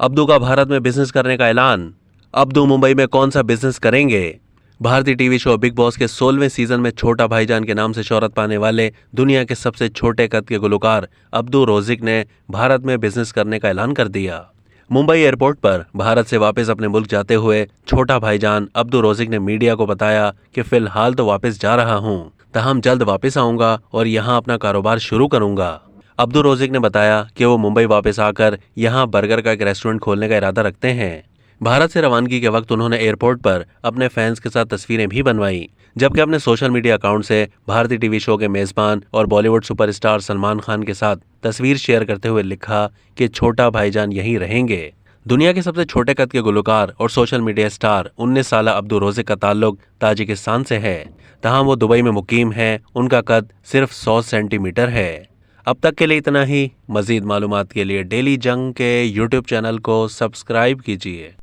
Abdu का भारत में business करने का ऐलान। अब्दू मुंबई में कौन सा बिजनेस करेंगे? भारतीय टीवी शो बिग बॉस के 16वें सीजन में छोटा भाईजान के नाम से शोहरत पाने वाले दुनिया के सबसे छोटे कद के गुलकार अब्दू रोजिक ने भारत में बिजनेस करने का ऐलान कर दिया। मुंबई एयरपोर्ट पर भारत से वापस अपने मुल्क जाते हुए छोटा भाईजान अब्दू रोजिक ने मीडिया को बताया कि फिलहाल तो वापस जा रहा हूं, तहम जल्द वापस आऊंगा और यहां अपना कारोबार शुरू करूंगा। अब्दू रोजिक ने बताया कि वो मुंबई वापस आकर यहां बर्गर का एक रेस्टोरेंट खोलने का इरादा रखते हैं। भारत से रवानगी के वक्त उन्होंने एयरपोर्ट पर अपने फैंस के साथ तस्वीरें भी बनवाई, जबकि अपने सोशल मीडिया अकाउंट से भारतीय टीवी शो के मेजबान और बॉलीवुड सुपरस्टार सलमान खान के साथ तस्वीर शेयर करते हुए लिखा कि छोटा भाईजान यहीं रहेंगे। दुनिया के सबसे छोटे कद के गुलकार और सोशल मीडिया स्टार 19 साला अब्दू रोजिक का ताल्लुक ताजिकिस्तान से है, तहां वो दुबई में मुकीम है। उनका कद सिर्फ 100 सेंटीमीटर है। अब तक के लिए इतना ही। मजीद मालूमात के लिए डेली जंग के यूट्यूब चैनल को सब्सक्राइब कीजिए।